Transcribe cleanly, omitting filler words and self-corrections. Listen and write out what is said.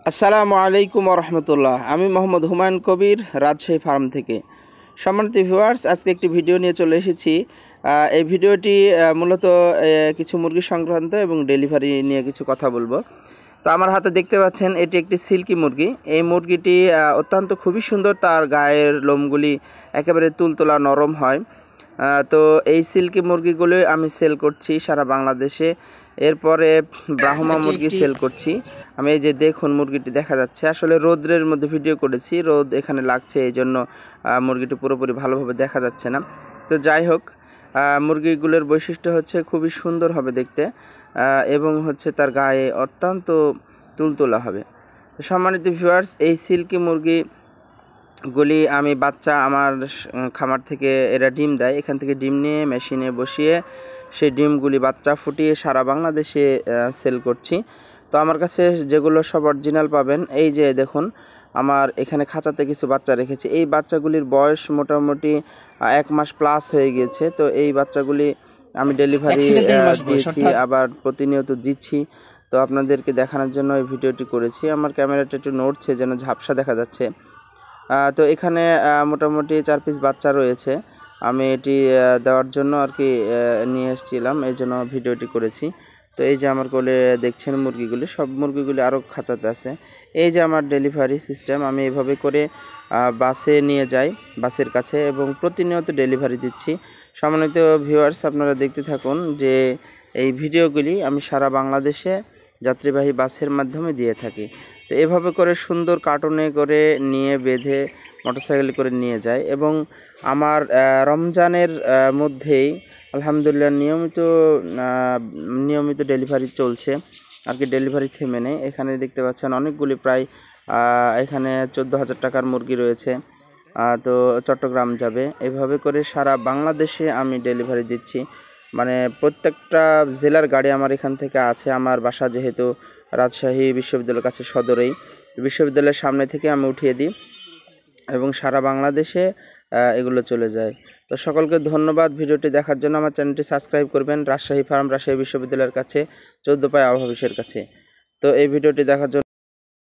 আসসালামু আলাইকুম রহমতুল্লাহ। আমি মোহাম্মদ হুমায়ুন কবির, রাজশাহী ফার্ম থেকে। সম্মানিত ভিউয়ার্স, আজকে একটি ভিডিও নিয়ে চলে এসেছি। এই ভিডিওটি মূলত কিছু মুরগি সংক্রান্ত এবং ডেলিভারি নিয়ে কিছু কথা বলবো। তো আমার হাতে দেখতে পাচ্ছেন, এটি একটি সিল্কি মুরগি। এই মুরগিটি অত্যন্ত খুবই সুন্দর, তার গায়ের লোমগুলি একেবারে তুলতুলা নরম হয়। তো এই সিল্কি মুরগিগুলো আমি সেল করছি সারা বাংলাদেশে। এরপরে ব্রাহ্মা মুরগি সেল করছি আমি। এই যে দেখুন, মুরগিটি দেখা যাচ্ছে। আসলে রোদ্রের মধ্যে ভিডিও করেছি, রোদ এখানে লাগছে, এই জন্য মুরগিটি পুরোপুরি ভালোভাবে দেখা যাচ্ছে না। তো যাই হোক, মুরগিগুলোর বৈশিষ্ট্য হচ্ছে খুবই সুন্দর হবে দেখতে, এবং হচ্ছে তার গায়ে অত্যন্ত তুলতুলা হবে। সম্মানিত ভিউয়ার্স, এই সিল্কি মুরগিগুলি আমি বাচ্চা আমার খামার থেকে এরা ডিম দেয়, এখান থেকে ডিম নিয়ে মেশিনে বসিয়ে সেই ডিমগুলি বাচ্চা ফুটিয়ে সারা বাংলাদেশে সেল করছি। তো আমার কাছে যেগুলো সব অরিজিনাল পাবেন, এই যে দেখুন, আমার এখানে খাঁচাতে কিছু বাচ্চা রেখেছি। এই বাচ্চাগুলির বয়স মোটামুটি 1 মাস প্লাস হয়ে গিয়েছে। তো এই বাচ্চাগুলি আমি ডেলিভারি দিয়েছি, আবার প্রতিনিয়ত দিচ্ছি। তো আপনাদেরকে দেখানোর জন্য এই ভিডিওটি করেছি। আমার ক্যামেরাটা একটু নড়ছে, যেন ঝাপসা দেখা যাচ্ছে। তো এখানে মোটামুটি 4 পিস বাচ্চা রয়েছে। আমি এটি দেওয়ার জন্য আর কি নিয়ে এসেছিলাম, এই জন্য ভিডিওটি করেছি। তো এই যে আমার কোলে দেখছেন মুরগিগুলি, সব মুরগিগুলি আরও খাঁচাতে আছে। এই যে আমার ডেলিভারি সিস্টেম, আমি এভাবে করে বাসে নিয়ে যাই, বাসের কাছে, এবং প্রতিনিয়ত ডেলিভারি দিচ্ছি। সম্মানিত ভিউয়ার্স, আপনারা দেখতে থাকুন যে এই ভিডিওগুলি আমি সারা বাংলাদেশে যাত্রীবাহী বাসের মাধ্যমে দিয়ে থাকি। তো এভাবে করে সুন্দর কার্টুনে করে নিয়ে বেঁধে মোটরসাইকেল করে নিয়ে যায়। এবং আমার রমজানের মধ্যেই আলহামদুলিল্লাহ নিয়মিত ডেলিভারি চলছে আর কি, ডেলিভারি থেমে নেই। এখানে দেখতে পাচ্ছেন অনেকগুলি, প্রায় এখানে 14,000 টাকার মুরগি রয়েছে। তো চট্টগ্রাম যাবে। এভাবে করে সারা বাংলাদেশে আমি ডেলিভারি দিচ্ছি। মানে প্রত্যেকটা জেলার গাড়ি আমার এখান থেকে আছে। আমার বাসা যেহেতু রাজশাহী বিশ্ববিদ্যালয়ের কাছে সদরেই, বিশ্ববিদ্যালয়ের সামনে থেকে আমি উঠিয়ে দিই এবং সারা বাংলাদেশে এগুলো চলে যায়। তো সকলকে ধন্যবাদ ভিডিওটি দেখার জন্য। আমার চ্যানেলটি সাবস্ক্রাইব করবেন। রাজশাহী ফার্ম, রাজশাহী বিশ্ববিদ্যালয়ের কাছে, 14 পায় আবহাওয়া অফিসের কাছে। তো এই ভিডিওটি দেখার জন্য